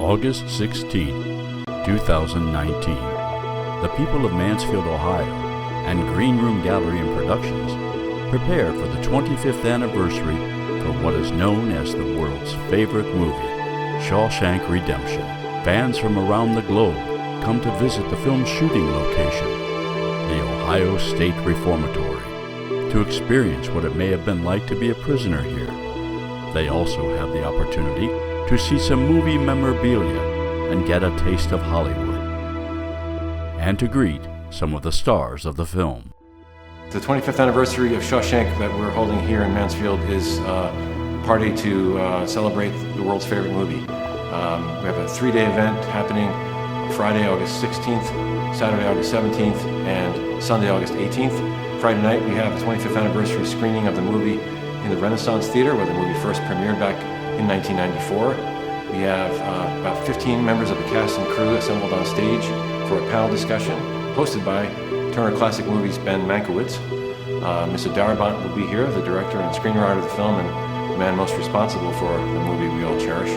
August 16, 2019. The people of Mansfield, Ohio, and Green Room Gallery and Productions prepare for the 25th anniversary for what is known as the world's favorite movie, Shawshank Redemption. Fans from around the globe come to visit the film's shooting location, the Ohio State Reformatory, to experience what it may have been like to be a prisoner here. They also have the opportunity to see some movie memorabilia and get a taste of Hollywood, and to greet some of the stars of the film. The 25th anniversary of Shawshank that we're holding here in Mansfield is a party to celebrate the world's favorite movie. We have a 3-day event happening Friday, August 16th, Saturday, August 17th, and Sunday, August 18th. Friday night we have the 25th anniversary screening of the movie in the Renaissance Theater, where the movie first premiered back in 1994. We have about 15 members of the cast and crew assembled on stage for a panel discussion hosted by Turner Classic Movies' Ben Mankiewicz. Mr. Darabont will be here, the director and screenwriter of the film and the man most responsible for the movie we all cherish.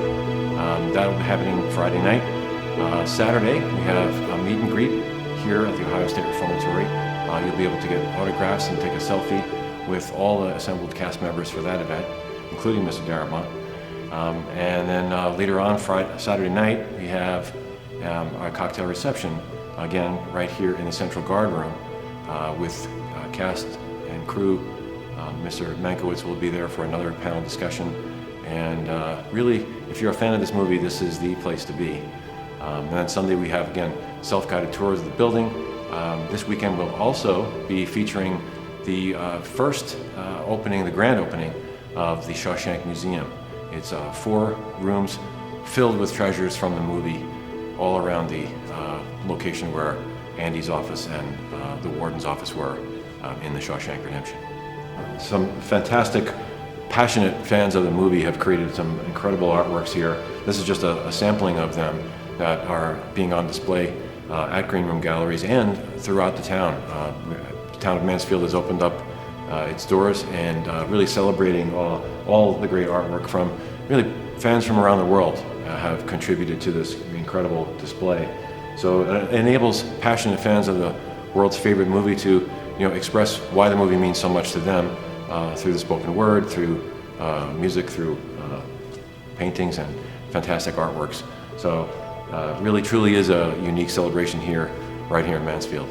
That will be happening Friday night. Saturday, we have a meet and greet here at the Ohio State Reformatory. You'll be able to get autographs and take a selfie with all the assembled cast members for that event, including Mr. Darabont. And then later on, Saturday night, we have our cocktail reception, again, right here in the Central Guard Room with cast and crew. Mr. Mankiewicz will be there for another panel discussion. And really, if you're a fan of this movie, this is the place to be. And then Sunday, we have, again, self-guided tours of the building. This weekend will also be featuring the first opening, the grand opening of the Shawshank Museum. It's 4 rooms filled with treasures from the movie all around the location where Andy's office and the warden's office were in the Shawshank Redemption. Some fantastic, passionate fans of the movie have created some incredible artworks here. This is just a sampling of them that are being on display at Green Room Galleries and throughout the town. The town of Mansfield has opened up its doors and really celebrating all the great artwork from really fans from around the world have contributed to this incredible display. So it enables passionate fans of the world's favorite movie to express why the movie means so much to them through the spoken word, through music, through paintings and fantastic artworks. So really truly is a unique celebration here, right here in Mansfield.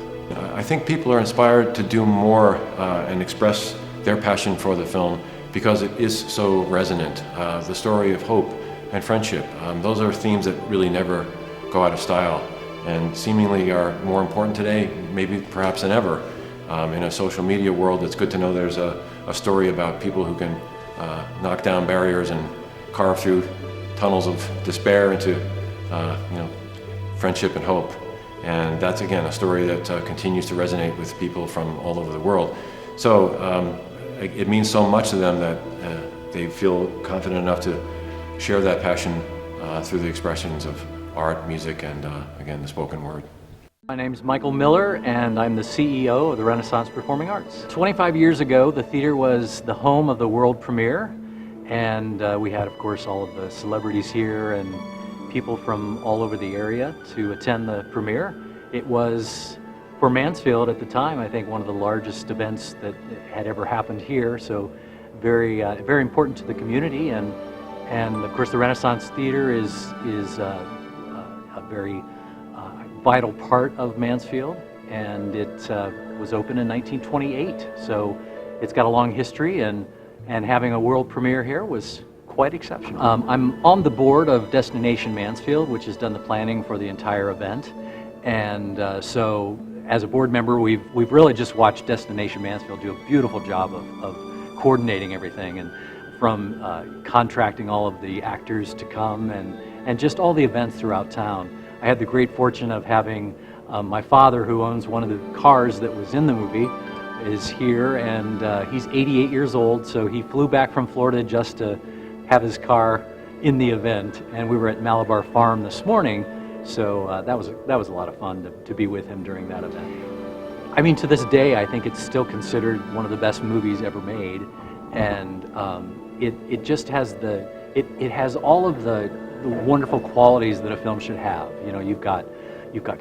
I think people are inspired to do more and express their passion for the film because it is so resonant. The story of hope and friendship, those are themes that really never go out of style and seemingly are more important today, maybe perhaps than ever. In a social media world, it's good to know there's a story about people who can knock down barriers and carve through tunnels of despair into friendship and hope. And that's, again, a story that continues to resonate with people from all over the world. So it means so much to them that they feel confident enough to share that passion through the expressions of art, music, and again, the spoken word. My name's Michael Miller, and I'm the CEO of the Renaissance Performing Arts. 25 years ago, the theater was the home of the world premiere, and we had, of course, all of the celebrities here and people from all over the area to attend the premiere. It was, for Mansfield at the time, I think one of the largest events that had ever happened here, so very important to the community, and of course the Renaissance Theater is a very vital part of Mansfield, and it was opened in 1928, so it's got a long history, and having a world premiere here was quite exceptional. I'm on the board of Destination Mansfield, which has done the planning for the entire event, and so as a board member, we've really just watched Destination Mansfield do a beautiful job of coordinating everything, and from contracting all of the actors to come and just all the events throughout town. I had the great fortune of having my father, who owns one of the cars that was in the movie, is here, and he's 88 years old, so he flew back from Florida just to have his car in the event, and we were at Malabar Farm this morning, so that was a lot of fun to be with him during that event. I mean, to this day, I think it's still considered one of the best movies ever made, and it just has it has all of the the wonderful qualities that a film should have. You know, you've got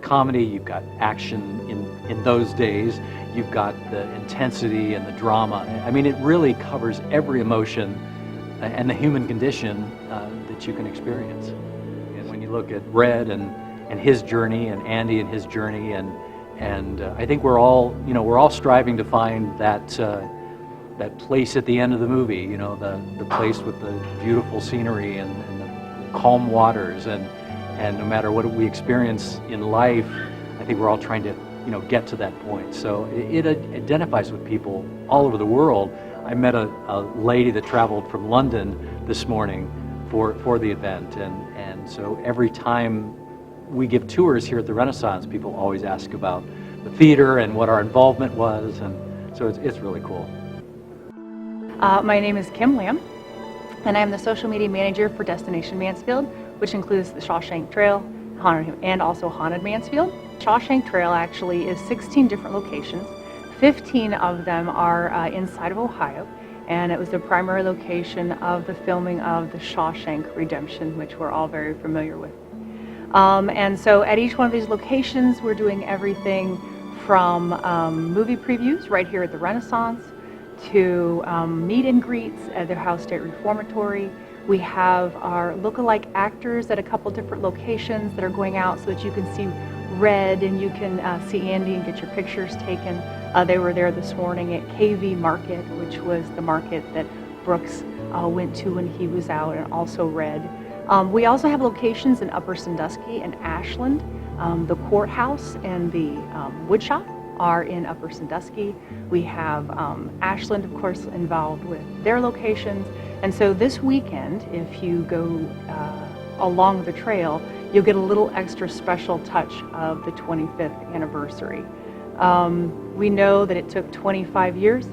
comedy, you've got action in those days, you've got the intensity and the drama. I mean, it really covers every emotion and the human condition that you can experience. And when you look at Red and his journey, and Andy and his journey, and I think we're all striving to find that place at the end of the movie. You know, the place with the beautiful scenery and the calm waters, and no matter what we experience in life, I think we're all trying to get to that point. So it identifies with people all over the world. I met a lady that traveled from London this morning for the event, and so every time we give tours here at the Renaissance, people always ask about the theater and what our involvement was, and so it's really cool. My name is Kim Lamb, and I'm the social media manager for Destination Mansfield, which includes the Shawshank Trail and also Haunted Mansfield. Shawshank Trail actually is 16 different locations. 15 of them are inside of Ohio, and it was the primary location of the filming of the Shawshank Redemption, which we're all very familiar with. And so at each one of these locations, we're doing everything from movie previews right here at the Renaissance to meet and greets at the House State Reformatory. We have our look-alike actors at a couple different locations that are going out so that you can see Red and you can see Andy and get your pictures taken. They were there this morning at KV Market, which was the market that Brooks went to when he was out, and also Red. We also have locations in Upper Sandusky and Ashland. The courthouse and the woodshop are in Upper Sandusky. We have Ashland, of course, involved with their locations. And so this weekend, if you go along the trail, you'll get a little extra special touch of the 25th anniversary. We know that it took 25 years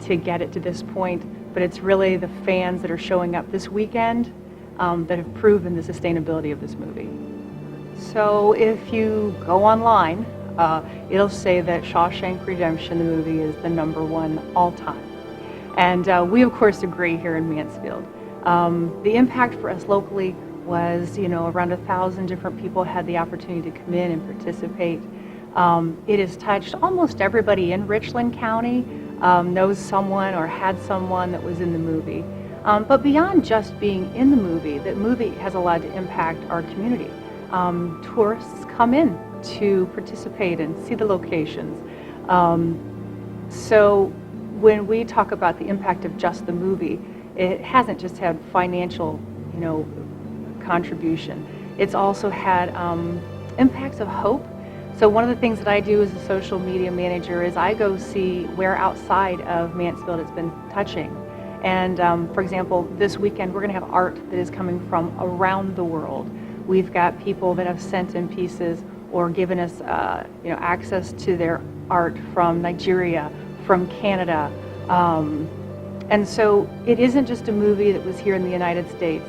to get it to this point, but it's really the fans that are showing up this weekend that have proven the sustainability of this movie. So if you go online, it'll say that Shawshank Redemption, the movie, is the #1 all time. And we, of course, agree here in Mansfield. The impact for us locally was, around 1,000 different people had the opportunity to come in and participate. It has touched almost everybody in Richland County, knows someone or had someone that was in the movie. But beyond just being in the movie has allowed to impact our community. Tourists come in to participate and see the locations. So when we talk about the impact of just the movie, it hasn't just had financial, contribution. It's also had impacts of hope. So one of the things that I do as a social media manager is I go see where outside of Mansfield it's been touching. And for example, this weekend we're going to have art that is coming from around the world. We've got people that have sent in pieces or given us access to their art from Nigeria, from Canada. And so it isn't just a movie that was here in the United States,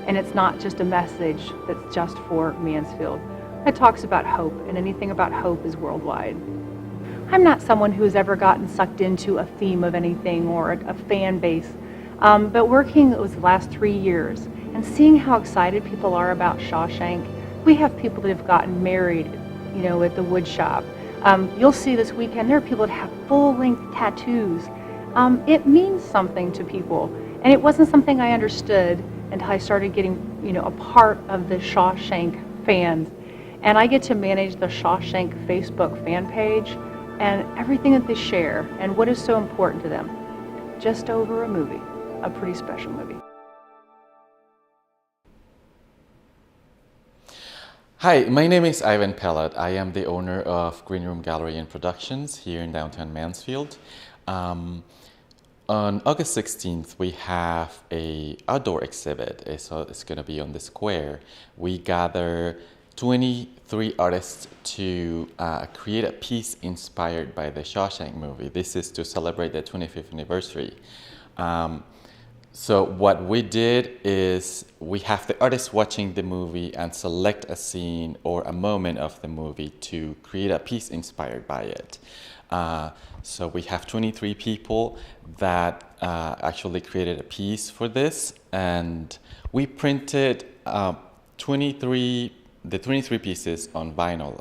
and it's not just a message that's just for Mansfield. It talks about hope, and anything about hope is worldwide. I'm not someone who has ever gotten sucked into a theme of anything or a fan base, but working the last 3 years and seeing how excited people are about Shawshank. We have people that have gotten married, at the wood shop. You'll see this weekend there are people that have full-length tattoos. It means something to people, and it wasn't something I understood until I started getting, a part of the Shawshank fans. And I get to manage the Shawshank Facebook fan page and everything that they share and what is so important to them. Just over a movie, a pretty special movie. Hi, my name is Ivan Pellet. I am the owner of Green Room Gallery and Productions here in downtown Mansfield. On August 16th, we have an outdoor exhibit. So it's going to be on the square. We gather 23 artists to create a piece inspired by the Shawshank movie. This is to celebrate the 25th anniversary. So what we did is we have the artists watching the movie and select a scene or a moment of the movie to create a piece inspired by it. So we have 23 people that actually created a piece for this, and we printed 23 pieces on vinyl.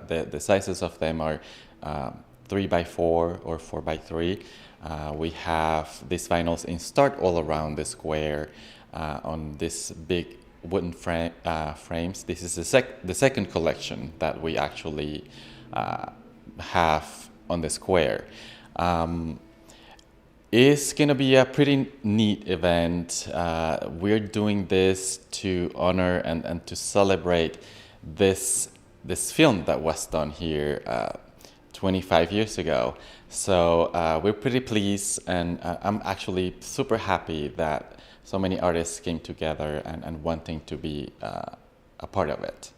The sizes of them are 3x4 or 4x3. We have these vinyls installed all around the square on this big wooden frames. This is the second collection that we actually have on the square. It's going to be a pretty neat event. We're doing this to honor and to celebrate this film that was done here 25 years ago. So we're pretty pleased, and I'm actually super happy that so many artists came together and wanting to be a part of it.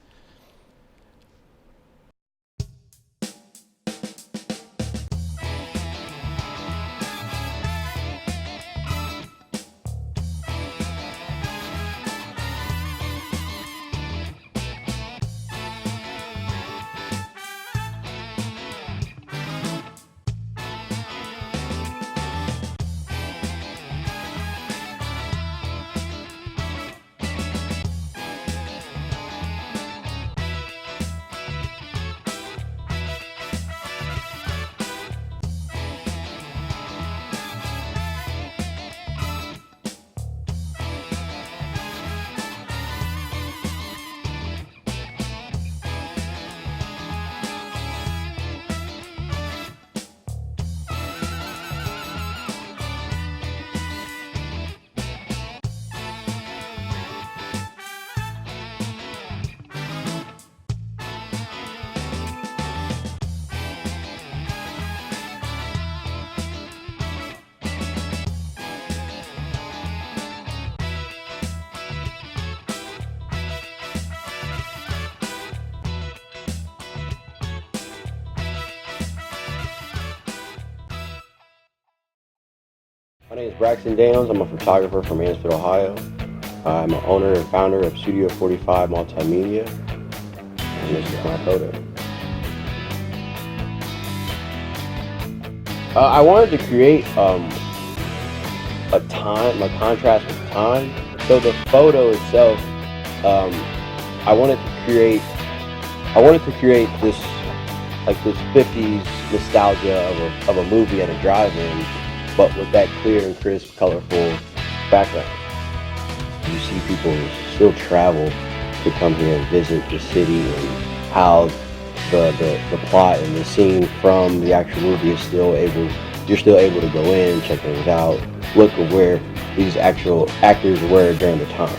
My name is Braxton Daniels. I'm a photographer from Mansfield, Ohio. I'm an owner and founder of Studio 45 Multimedia, and this is my photo. I wanted to create a contrast with time. So the photo itself, I wanted to create this 50s nostalgia of a movie at a drive-in, but with that clear and crisp, colorful background. You see people still travel to come here and visit the city, and how the plot and the scene from the actual movie you're still able to go in, check things out, look at where these actual actors were during the time.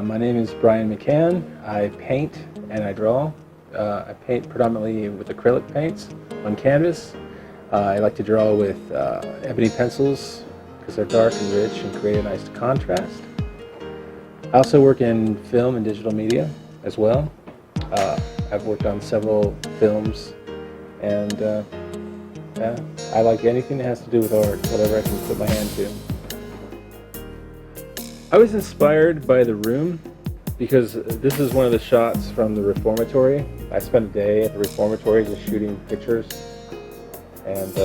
My name is Brian McCann. I paint and I draw. I paint predominantly with acrylic paints on canvas. I like to draw with ebony pencils because they're dark and rich and create a nice contrast. I also work in film and digital media as well. I've worked on several films, and I like anything that has to do with art, whatever I can put my hand to. I was inspired by the room because this is one of the shots from the reformatory. I spent a day at the reformatory just shooting pictures, and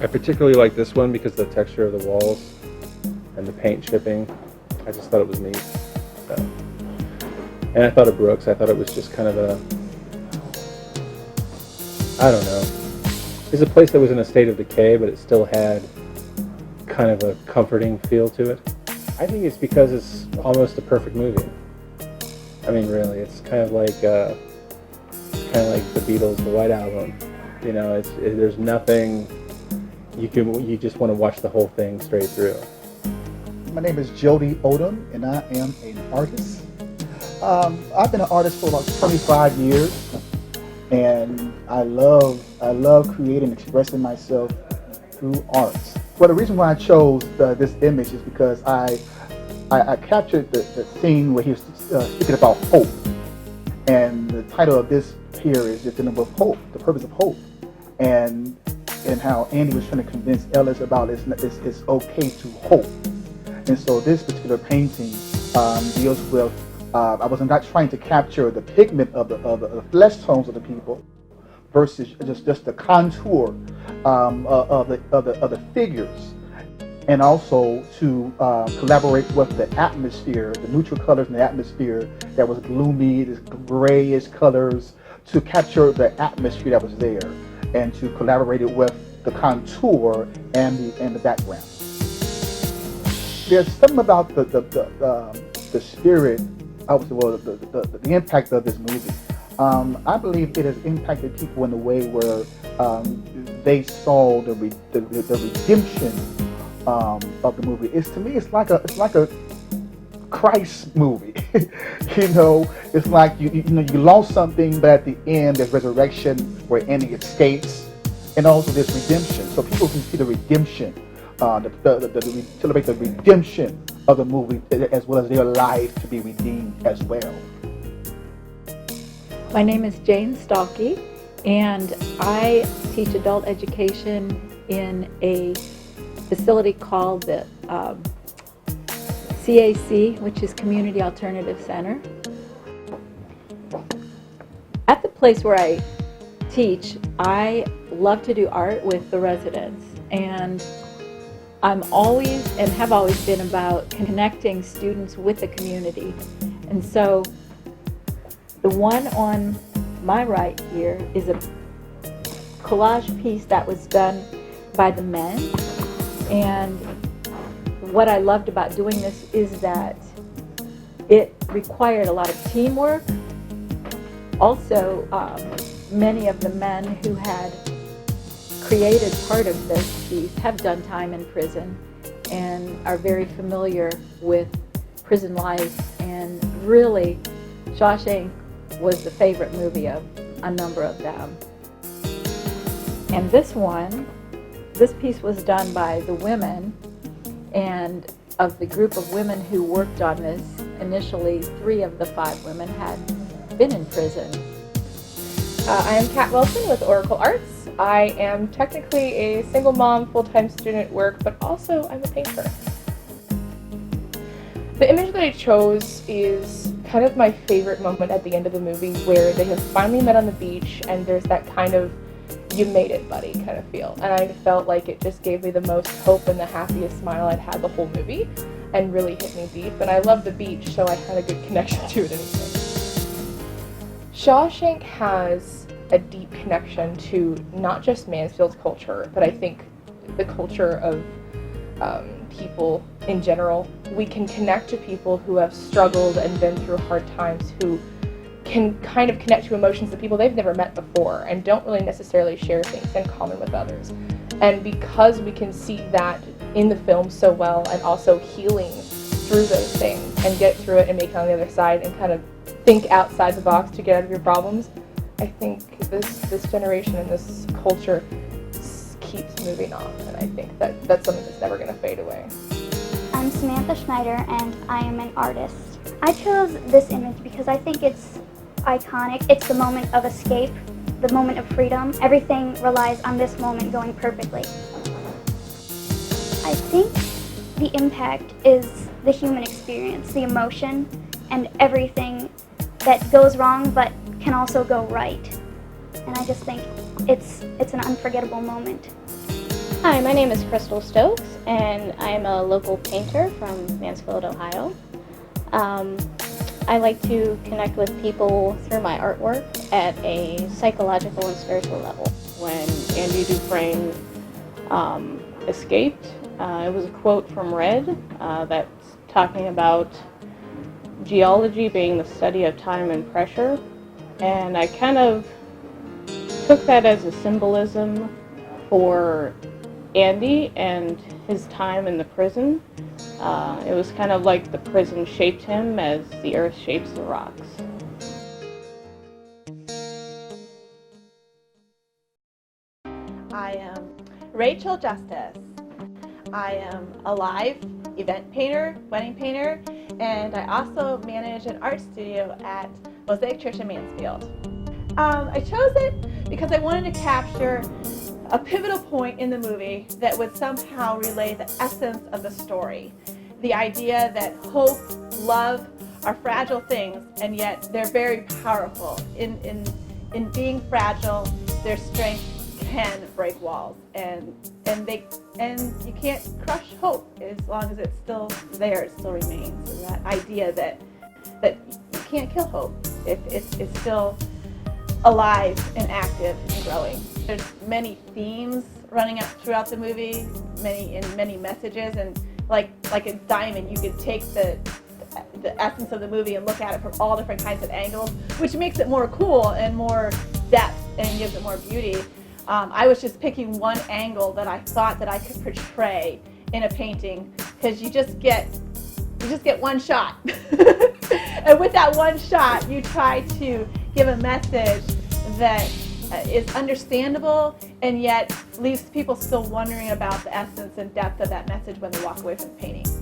I particularly like this one because of the texture of the walls and the paint chipping. I just thought it was neat. So. And I thought of Brooks. I thought it was just kind of I don't know. It's a place that was in a state of decay, but it still had kind of a comforting feel to it. I think it's because it's almost a perfect movie. I mean, really, it's kind of like the Beatles, the White Album. You know, there's nothing you just want to watch the whole thing straight through. My name is Judy Odom, and I am an artist. I've been an artist for about 25 years, and I love creating and expressing myself through art. Well, the reason why I chose this image is because I captured the scene where he was speaking about hope, and the title of this here is just the number of hope, the purpose of hope. And and how Andy was trying to convince Ellis about it's okay to hope. And so this particular painting deals with, I was not trying to capture the pigment of the flesh tones of the people versus just the contour of the figures, and also to collaborate with the atmosphere, the neutral colors in the atmosphere that was gloomy, this grayish colors, to capture the atmosphere that was there, and to collaborate it with the contour and the background. There's something about the spirit, the impact of this movie. I believe it has impacted people in a way where they saw the redemption of the movie. To me, it's like a Christ movie. It's like you lost something, but at the end there's resurrection where Andy escapes, and also there's redemption. So people can see the redemption, celebrate the redemption of the movie, as well as their lives to be redeemed as well. My name is Jane Stalkey, and I teach adult education in a facility called the CAC, which is Community Alternative Center. At the place where I teach, I love to do art with the residents, and I'm always and have always been about connecting students with the community. And so the one on my right here is a collage piece that was done by the men, and what I loved about doing this is that it required a lot of teamwork. Also, many of the men who had created part of this piece have done time in prison and are very familiar with prison life, and really Shawshank was the favorite movie of a number of them. And this piece was done by the women, and of the group of women who worked on this, initially 3 of the 5 women had been in prison. I am Kat Wilson with Oracle Arts. I am technically a single mom, full-time student at work, but also I'm a painter. The image that I chose is kind of my favorite moment at the end of the movie, where they have finally met on the beach and there's that kind of you made it, buddy kind of feel. And I felt like it just gave me the most hope and the happiest smile I'd had the whole movie, and really hit me deep. And I love the beach, so I had a good connection to it anyway. Shawshank has a deep connection to not just Mansfield's culture, but I think the culture of people in general. We can connect to people who have struggled and been through hard times, who can kind of connect to emotions of people they've never met before and don't really necessarily share things in common with others. And because we can see that in the film so well, and also healing through those things and get through it and make it on the other side and kind of think outside the box to get out of your problems, I think this generation and this culture keeps moving on, and I think that's something that's never going to fade away. I'm Samantha Schneider, and I am an artist. I chose this image because I think it's iconic. It's the moment of escape, the moment of freedom. Everything relies on this moment going perfectly. I think the impact is the human experience, the emotion, and everything that goes wrong but can also go right. And I just think it's an unforgettable moment. Hi, my name is Crystal Stokes, and I am a local painter from Mansfield, Ohio. I like to connect with people through my artwork at a psychological and spiritual level. When Andy Dufresne escaped, it was a quote from Red that's talking about geology being the study of time and pressure, and I kind of took that as a symbolism for Andy and his time in the prison. It was kind of like the prison shaped him as the earth shapes the rocks. I am Rachel Justice. I am a live event painter, wedding painter, and I also manage an art studio at Mosaic Church in Mansfield. I chose it because I wanted to capture a pivotal point in the movie that would somehow relay the essence of the story. The idea that hope, love are fragile things, and yet they're very powerful. In being fragile, their strength can break walls, and you can't crush hope as long as it's still there, it still remains. And that idea that you can't kill hope if it's still alive and active and growing. There's many themes running out throughout the movie, many messages, and like a diamond, you could take the essence of the movie and look at it from all different kinds of angles, which makes it more cool and more depth and gives it more beauty. I was just picking one angle that I thought that I could portray in a painting, because you just get one shot. And with that one shot, you try to give a message that is understandable and yet leaves people still wondering about the essence and depth of that message when they walk away from the painting.